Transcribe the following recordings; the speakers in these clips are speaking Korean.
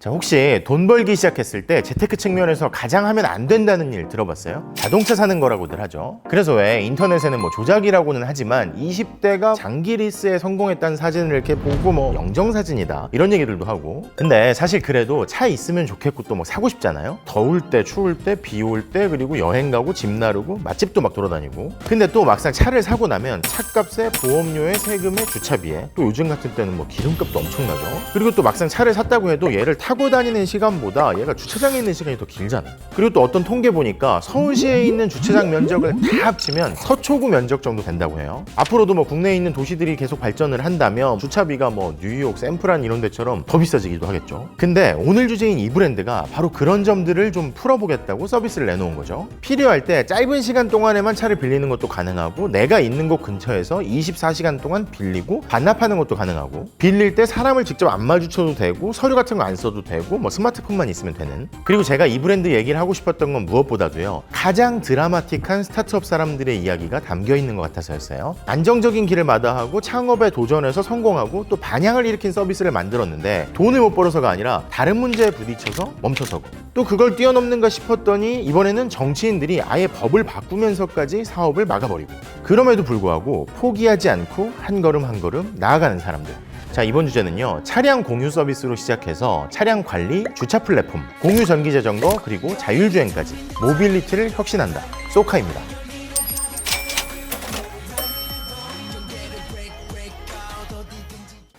자, 혹시 돈 벌기 시작했을 때 재테크 측면에서 가장 하면 안 된다는 일 들어봤어요? 자동차 사는 거라고들 하죠. 그래서 왜 인터넷에는 뭐 조작이라고는 하지만 20대가 장기 리스에 성공했다는 사진을 이렇게 보고 뭐 영정사진이다 이런 얘기들도 하고, 근데 사실 그래도 차 있으면 좋겠고 또 뭐 사고 싶잖아요. 더울 때, 추울 때, 비 올 때, 그리고 여행 가고 집 나르고 맛집도 막 돌아다니고. 근데 또 막상 차를 사고 나면 차값에 보험료에 세금에 주차비에 또 요즘 같은 때는 뭐 기름값도 엄청나죠. 그리고 또 막상 차를 샀다고 해도 얘를 타고 다니는 시간보다 얘가 주차장에 있는 시간이 더 길잖아. 그리고 또 어떤 통계 보니까 서울시에 있는 주차장 면적을 다 합치면 서초구 면적 정도 된다고 해요. 앞으로도 뭐 국내에 있는 도시들이 계속 발전을 한다면 주차비가 뭐 뉴욕, 샌프란 이런 데처럼 더 비싸지기도 하겠죠. 근데 오늘 주제인 이 브랜드가 바로 그런 점들을 좀 풀어보겠다고 서비스를 내놓은 거죠. 필요할 때 짧은 시간 동안에만 차를 빌리는 것도 가능하고, 내가 있는 곳 근처에서 24시간 동안 빌리고 반납하는 것도 가능하고, 빌릴 때 사람을 직접 안 마주쳐도 되고 서류 같은 거 안 써도 되고 뭐 스마트폰만 있으면 되는. 그리고 제가 이 브랜드 얘기를 하고 싶었던 건 무엇보다도요, 가장 드라마틱한 스타트업 사람들의 이야기가 담겨 있는 것 같아서였어요. 안정적인 길을 마다하고 창업에 도전해서 성공하고 또 반향을 일으킨 서비스를 만들었는데 돈을 못 벌어서가 아니라 다른 문제에 부딪혀서 멈춰서고, 또 그걸 뛰어넘는가 싶었더니 이번에는 정치인들이 아예 법을 바꾸면서까지 사업을 막아버리고, 그럼에도 불구하고 포기하지 않고 한 걸음 한 걸음 나아가는 사람들. 자, 이번 주제는요, 차량 공유 서비스로 시작해서 차량 관리, 주차 플랫폼, 공유 전기 자전거, 그리고 자율주행까지 모빌리티를 혁신한다. 쏘카입니다.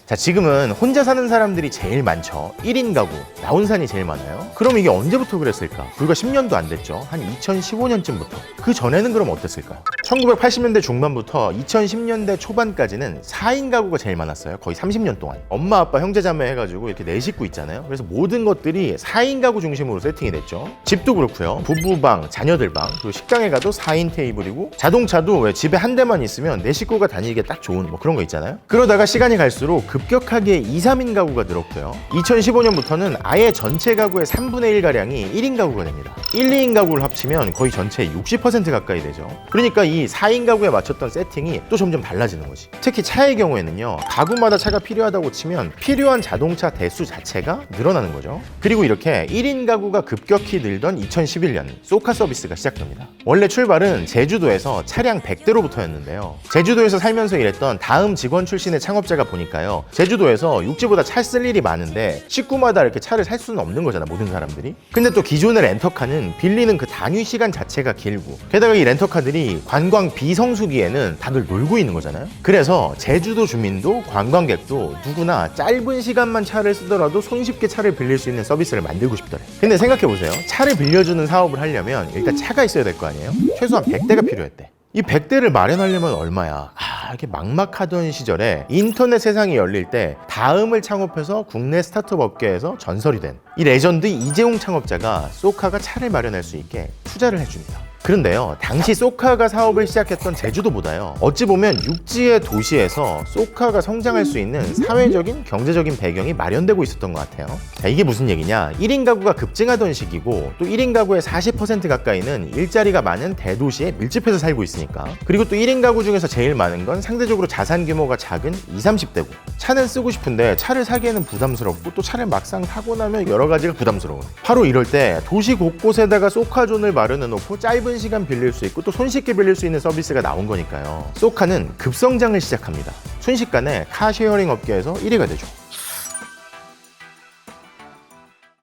자, 지금은 혼자 사는 사람들이 제일 많죠. 1인 가구, 나혼산이 제일 많아요. 그럼 이게 언제부터 그랬을까? 불과 10년도 안 됐죠. 한 2015년쯤부터. 그 전에는 그럼 어땠을까? 1980년대 중반부터 2010년대 초반까지는 4인 가구가 제일 많았어요. 거의 30년 동안. 엄마, 아빠, 형제, 자매 해가지고 이렇게 4식구 있잖아요. 그래서 모든 것들이 4인 가구 중심으로 세팅이 됐죠. 집도 그렇고요. 부부방, 자녀들 방, 그리고 식당에 가도 4인 테이블이고, 자동차도 왜 집에 한 대만 있으면 4식구가 다니기에 딱 좋은 뭐 그런 거 있잖아요. 그러다가 시간이 갈수록 급격하게 2, 3인 가구가 늘었고요. 2015년부터는 아예 전체 가구의 3분의 1가량이 1인 가구가 됩니다. 1, 2인 가구를 합치면 거의 전체의 60% 가까이 되죠. 그러니까 이 4인 가구에 맞췄던 세팅이 또 점점 달라지는 거지. 특히 차의 경우에는요, 가구마다 차가 필요하다고 치면 필요한 자동차 대수 자체가 늘어나는 거죠. 그리고 이렇게 1인 가구가 급격히 늘던 2011년 쏘카 서비스가 시작됩니다. 원래 출발은 제주도에서 차량 100대로부터였는데요. 제주도에서 살면서 일했던 다음 직원 출신의 창업자가 보니까요, 제주도에서 육지보다 차 쓸 일이 많은데 식구마다 이렇게 차를 살 수는 없는 거잖아, 모든 사람들이. 근데 또 기존의 렌터카는 빌리는 그 단위 시간 자체가 길고, 게다가 이 렌터카들이 관광 비성수기에는 다들 놀고 있는 거잖아요. 그래서 제주도 주민도 관광객도 누구나 짧은 시간만 차를 쓰더라도 손쉽게 차를 빌릴 수 있는 서비스를 만들고 싶더래. 근데 생각해보세요. 차를 빌려주는 사업을 하려면 일단 차가 있어야 될 거 아니에요? 최소한 100대가 필요했대. 이 100대를 마련하려면 얼마야? 이렇게 막막하던 시절에 인터넷 세상이 열릴 때 다음을 창업해서 국내 스타트업 업계에서 전설이 된 이 레전드 이재용 창업자가 쏘카가 차를 마련할 수 있게 투자를 해줍니다. 그런데요, 당시 쏘카가 사업을 시작했던 제주도보다요, 어찌 보면 육지의 도시에서 쏘카가 성장할 수 있는 사회적인 경제적인 배경이 마련되고 있었던 것 같아요. 자, 이게 무슨 얘기냐? 1인 가구가 급증하던 시기고, 또 1인 가구의 40% 가까이는 일자리가 많은 대도시에 밀집해서 살고 있으니까. 그리고 또 1인 가구 중에서 제일 많은 건 상대적으로 자산 규모가 작은 20, 30대고, 차는 쓰고 싶은데 차를 사기에는 부담스럽고, 또 차를 막상 타고 나면 여러 가지가 부담스러워. 바로 이럴 때 도시 곳곳에다가 쏘카존을 마련해 놓고 짧은 시간 빌릴 수 있고 또 손쉽게 빌릴 수 있는 서비스가 나온 거니까요. 쏘카는 급성장을 시작합니다. 순식간에 카쉐어링 업계에서 1위가 되죠.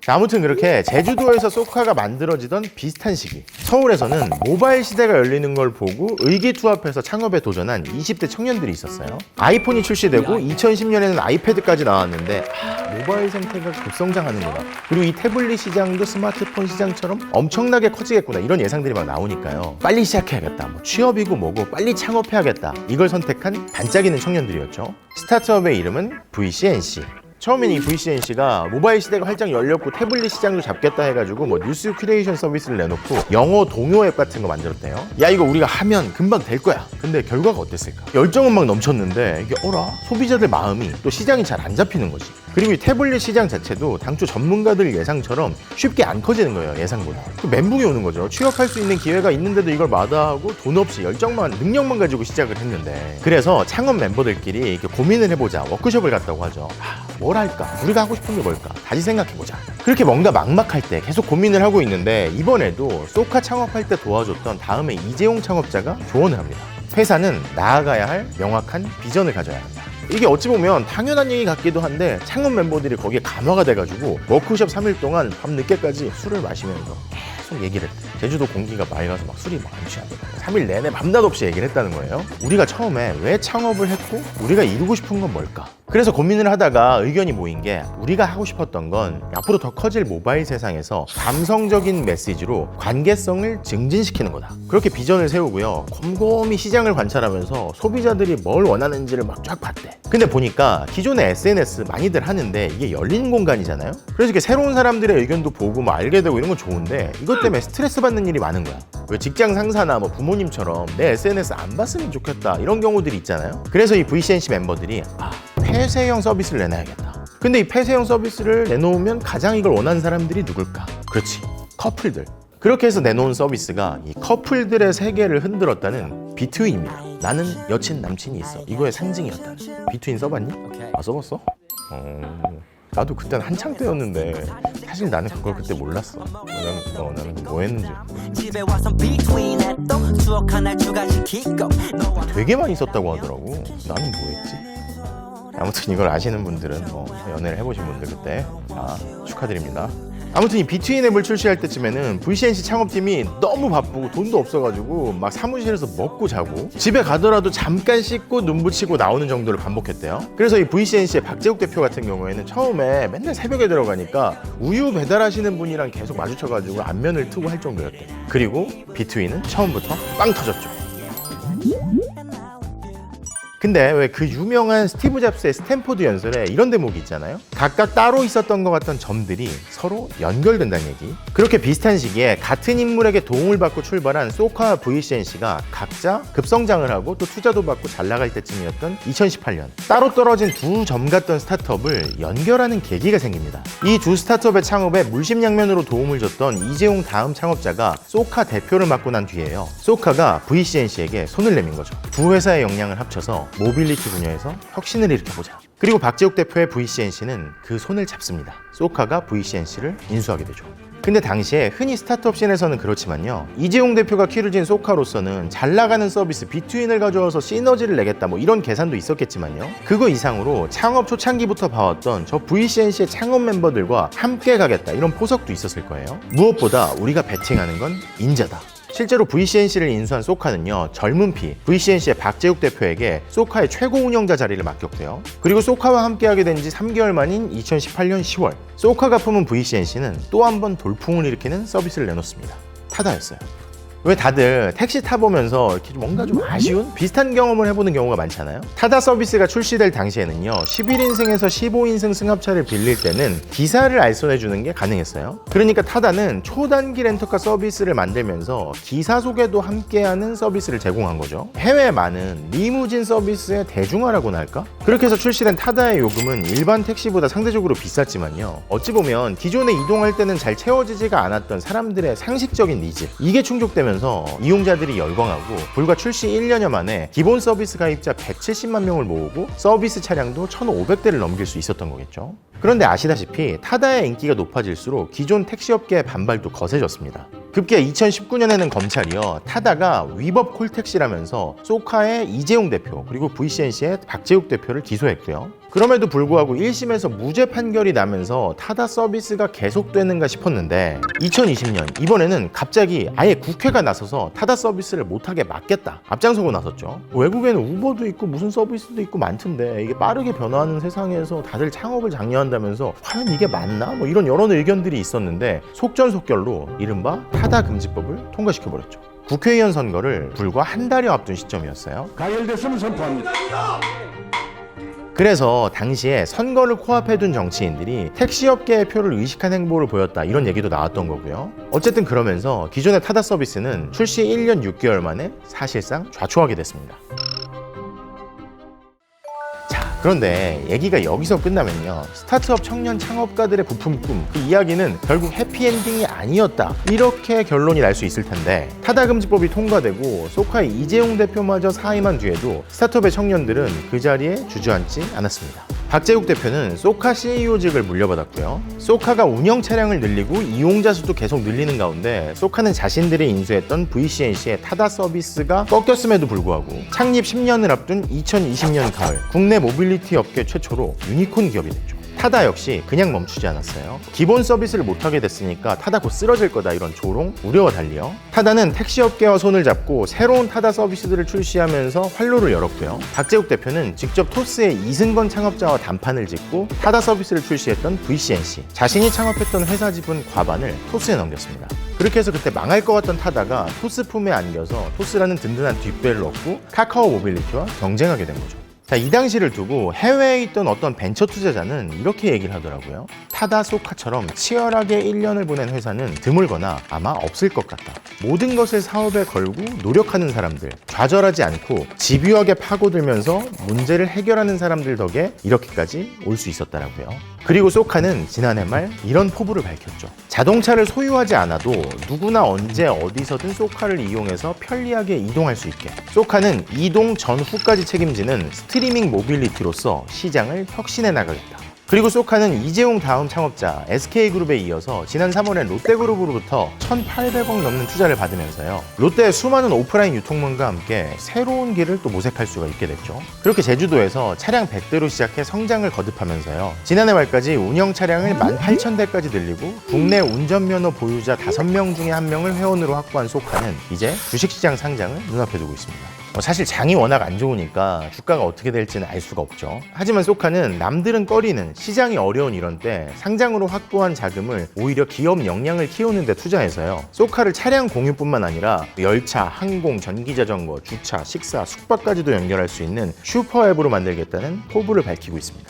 아무튼 그렇게 제주도에서 쏘카가 만들어지던 비슷한 시기, 서울에서는 모바일 시대가 열리는 걸 보고 의기투합해서 창업에 도전한 20대 청년들이 있었어요. 아이폰이 출시되고 2010년에는 아이패드까지 나왔는데 모바일 생태가 급성장하는구나, 그리고 이 태블릿 시장도 스마트폰 시장처럼 엄청나게 커지겠구나, 이런 예상들이 막 나오니까요. 빨리 시작해야겠다, 뭐 취업이고 뭐고 빨리 창업해야겠다, 이걸 선택한 반짝이는 청년들이었죠. 스타트업의 이름은 VCNC. 처음엔 이 VCNC가 모바일 시대가 활짝 열렸고 태블릿 시장도 잡겠다 해가지고 뭐 뉴스 큐레이션 서비스를 내놓고 영어 동요 앱 같은 거 만들었대요. 야, 이거 우리가 하면 금방 될 거야. 근데 결과가 어땠을까? 열정은 막 넘쳤는데 이게 소비자들 마음이 또 시장이 잘 안 잡히는 거지. 그리고 이 태블릿 시장 자체도 당초 전문가들 예상처럼 쉽게 안 커지는 거예요, 예상보다. 또 멘붕이 오는 거죠. 취업할 수 있는 기회가 있는데도 이걸 마다하고 돈 없이 열정만, 능력만 가지고 시작을 했는데, 그래서 창업 멤버들끼리 이렇게 고민을 해보자, 워크숍을 갔다고 하죠. 뭘 할까? 우리가 하고 싶은 게 뭘까? 다시 생각해보자. 그렇게 뭔가 막막할 때 계속 고민을 하고 있는데 이번에도 쏘카 창업할 때 도와줬던 다음에 이재용 창업자가 조언을 합니다. 회사는 나아가야 할 명확한 비전을 가져야 한다. 이게 어찌 보면 당연한 얘기 같기도 한데 창업 멤버들이 거기에 감화가 돼가지고 워크숍 3일 동안 밤 늦게까지 술을 마시면서 계속 얘기를 했대. 제주도 공기가 맑아서 막 술이 막 안 취한대. 3일 내내 밤낮 없이 얘기를 했다는 거예요. 우리가 처음에 왜 창업을 했고 우리가 이루고 싶은 건 뭘까? 그래서 고민을 하다가 의견이 모인 게 우리가 하고 싶었던 건 앞으로 더 커질 모바일 세상에서 감성적인 메시지로 관계성을 증진시키는 거다. 그렇게 비전을 세우고요. 곰곰이 시장을 관찰하면서 소비자들이 뭘 원하는지를 막 쫙 봤대. 근데 보니까 기존의 SNS 많이들 하는데 이게 열린 공간이잖아요. 그래서 이렇게 새로운 사람들의 의견도 보고 뭐 알게 되고 이런 건 좋은데 이것 때문에 스트레스 받는 일이 많은 거야. 왜 직장 상사나 뭐 부모님처럼 내 SNS 안 봤으면 좋겠다 이런 경우들이 있잖아요. 그래서 이 VCNC 멤버들이 폐쇄형 서비스를 내놔야겠다. 근데 이 폐쇄형 서비스를 내놓으면 가장 이걸 원하는 사람들이 누굴까? 그렇지, 커플들. 그렇게 해서 내놓은 서비스가 이 커플들의 세계를 흔들었다는 비트윈입니다. 나는 여친 남친이 있어. 이거의 상징이었다는. 비트윈 써봤니? 써봤어? 나도 그때는 한창 때였는데 사실 나는 그걸 그때 몰랐어. 나는 뭐 했는지. 되게 많이 썼다고 하더라고. 나는 뭐 했지? 아무튼 이걸 아시는 분들은 연애를 해보신 분들 그때 축하드립니다. 아무튼 이 비트윈 앱을 출시할 때쯤에는 VCNC 창업팀이 너무 바쁘고 돈도 없어가지고 막 사무실에서 먹고 자고 집에 가더라도 잠깐 씻고 눈 붙이고 나오는 정도를 반복했대요. 그래서 이 VCNC의 박재욱 대표 같은 경우에는 처음에 맨날 새벽에 들어가니까 우유 배달하시는 분이랑 계속 마주쳐가지고 안면을 트고 할 정도였대요. 그리고 비트윈은 처음부터 빵 터졌죠. 근데 왜 그 유명한 스티브 잡스의 스탠포드 연설에 이런 대목이 있잖아요. 각각 따로 있었던 것 같던 점들이 서로 연결된다는 얘기. 그렇게 비슷한 시기에 같은 인물에게 도움을 받고 출발한 쏘카와 VCNC가 각자 급성장을 하고 또 투자도 받고 잘 나갈 때쯤이었던 2018년 따로 떨어진 두 점 같던 스타트업을 연결하는 계기가 생깁니다. 이 두 스타트업의 창업에 물심양면으로 도움을 줬던 이재용 다음 창업자가 쏘카 대표를 맡고 난 뒤에요. 쏘카가 VCNC에게 손을 내민 거죠. 두 회사의 역량을 합쳐서 모빌리티 분야에서 혁신을 일으켜보자. 그리고 박재욱 대표의 VCNC는 그 손을 잡습니다. 쏘카가 VCNC를 인수하게 되죠. 근데 당시에 흔히 스타트업 씬에서는 그렇지만요. 이재용 대표가 키를 쥔 쏘카로서는 잘 나가는 서비스 비트윈을 가져와서 시너지를 내겠다 뭐 이런 계산도 있었겠지만요. 그거 이상으로 창업 초창기부터 봐왔던 저 VCNC의 창업 멤버들과 함께 가겠다 이런 포석도 있었을 거예요. 무엇보다 우리가 베팅하는 건 인재다. 실제로 VCNC를 인수한 쏘카는요, 젊은 피 VCNC의 박재욱 대표에게 쏘카의 최고 운영자 자리를 맡겼고요. 그리고 쏘카와 함께하게 된 지 3개월 만인 2018년 10월 쏘카가 품은 VCNC는 또 한 번 돌풍을 일으키는 서비스를 내놓습니다. 타다였어요. 왜 다들 택시 타보면서 이렇게 뭔가 좀 아쉬운 비슷한 경험을 해보는 경우가 많잖아요. 타다 서비스가 출시될 당시에는요 11인승에서 15인승 승합차를 빌릴 때는 기사를 알선해주는 게 가능했어요. 그러니까 타다는 초단기 렌터카 서비스를 만들면서 기사 소개도 함께하는 서비스를 제공한 거죠. 해외에 많은 리무진 서비스의 대중화라고나 할까? 그렇게 해서 출시된 타다의 요금은 일반 택시보다 상대적으로 비쌌지만요, 어찌 보면 기존에 이동할 때는 잘 채워지지가 않았던 사람들의 상식적인 니즈, 이게 충족되면 이용자들이 열광하고 불과 출시 1년여 만에 기본 서비스 가입자 170만 명을 모으고 서비스 차량도 1,500대를 넘길 수 있었던 거겠죠. 그런데 아시다시피 타다의 인기가 높아질수록 기존 택시업계의 반발도 거세졌습니다. 급기야 2019년에는 검찰이요 타다가 위법 콜택시라면서 쏘카의 이재용 대표 그리고 VCNC의 박재욱 대표를 기소했고요. 그럼에도 불구하고 1심에서 무죄 판결이 나면서 타다 서비스가 계속되는가 싶었는데 2020년 이번에는 갑자기 아예 국회가 나서서 타다 서비스를 못하게 막겠다 앞장서고 나섰죠. 외국에는 우버도 있고 무슨 서비스도 있고 많던데 이게 빠르게 변화하는 세상에서 다들 창업을 장려한다면서 과연 이게 맞나? 뭐 이런 여러 의견들이 있었는데 속전속결로 이른바 타다 금지법을 통과시켜버렸죠. 국회의원 선거를 불과 한 달여 앞둔 시점이었어요. 가결됐음을 선포합니다. 그래서 당시에 선거를 코앞에 둔 정치인들이 택시업계의 표를 의식한 행보를 보였다 이런 얘기도 나왔던 거고요. 어쨌든 그러면서 기존의 타다 서비스는 출시 1년 6개월 만에 사실상 좌초하게 됐습니다. 그런데 얘기가 여기서 끝나면요 스타트업 청년 창업가들의 부품 꿈 그 이야기는 결국 해피엔딩이 아니었다 이렇게 결론이 날 수 있을 텐데 타다 금지법이 통과되고 쏘카의 이재용 대표마저 사임한 뒤에도 스타트업의 청년들은 그 자리에 주저앉지 않았습니다. 박재욱 대표는 쏘카 CEO직을 물려받았고요. 쏘카가 운영 차량을 늘리고 이용자 수도 계속 늘리는 가운데 쏘카는 자신들이 인수했던 VCNC의 타다 서비스가 꺾였음에도 불구하고 창립 10년을 앞둔 2020년 가을 국내 모빌리티 업계 최초로 유니콘 기업이 됐죠. 타다 역시 그냥 멈추지 않았어요. 기본 서비스를 못하게 됐으니까 타다 곧 쓰러질 거다 이런 조롱, 우려와 달리요. 타다는 택시업계와 손을 잡고 새로운 타다 서비스들을 출시하면서 활로를 열었고요. 박재욱 대표는 직접 토스의 이승건 창업자와 단판을 짓고 타다 서비스를 출시했던 VCNC, 자신이 창업했던 회사 지분 과반을 토스에 넘겼습니다. 그렇게 해서 그때 망할 것 같던 타다가 토스 품에 안겨서 토스라는 든든한 뒷배를 얻고 카카오 모빌리티와 경쟁하게 된 거죠. 자, 이 당시를 두고 해외에 있던 어떤 벤처 투자자는 이렇게 얘기를 하더라고요. 타다 쏘카처럼 치열하게 1년을 보낸 회사는 드물거나 아마 없을 것 같다. 모든 것을 사업에 걸고 노력하는 사람들, 좌절하지 않고 집요하게 파고들면서 문제를 해결하는 사람들 덕에 이렇게까지 올 수 있었다라고요. 그리고 쏘카는 지난해 말 이런 포부를 밝혔죠. 자동차를 소유하지 않아도 누구나 언제 어디서든 쏘카를 이용해서 편리하게 이동할 수 있게. 쏘카는 이동 전후까지 책임지는 스트리밍 모빌리티로서 시장을 혁신해 나가겠다. 그리고 쏘카는 이재용 다음 창업자 SK그룹에 이어서 지난 3월에 롯데그룹으로부터 1,800억 넘는 투자를 받으면서요. 롯데의 수많은 오프라인 유통망과 함께 새로운 길을 또 모색할 수가 있게 됐죠. 그렇게 제주도에서 차량 100대로 시작해 성장을 거듭하면서요. 지난해 말까지 운영 차량을 18,000대까지 늘리고 국내 운전면허 보유자 5명 중에 1명을 회원으로 확보한 쏘카는 이제 주식시장 상장을 눈앞에 두고 있습니다. 사실 장이 워낙 안 좋으니까 주가가 어떻게 될지는 알 수가 없죠. 하지만 쏘카는 남들은 꺼리는 시장이 어려운 이런 때 상장으로 확보한 자금을 오히려 기업 역량을 키우는 데 투자해서요. 쏘카를 차량 공유뿐만 아니라 열차, 항공, 전기자전거, 주차, 식사, 숙박까지도 연결할 수 있는 슈퍼앱으로 만들겠다는 포부를 밝히고 있습니다.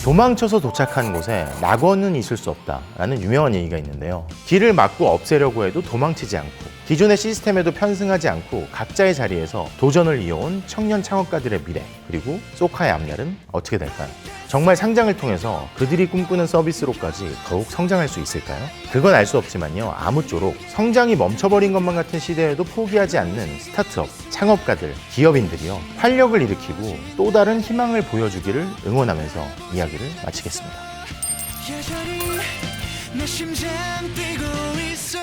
도망쳐서 도착한 곳에 낙원은 있을 수 없다라는 유명한 얘기가 있는데요. 길을 막고 없애려고 해도 도망치지 않고 기존의 시스템에도 편승하지 않고 각자의 자리에서 도전을 이어온 청년 창업가들의 미래, 그리고 쏘카의 앞날은 어떻게 될까요? 정말 상장을 통해서 그들이 꿈꾸는 서비스로까지 더욱 성장할 수 있을까요? 그건 알 수 없지만요. 아무쪼록 성장이 멈춰버린 것만 같은 시대에도 포기하지 않는 스타트업, 창업가들, 기업인들이요. 활력을 일으키고 또 다른 희망을 보여주기를 응원하면서 이야기를 마치겠습니다. 여전히 내 심장 뛰고 있어.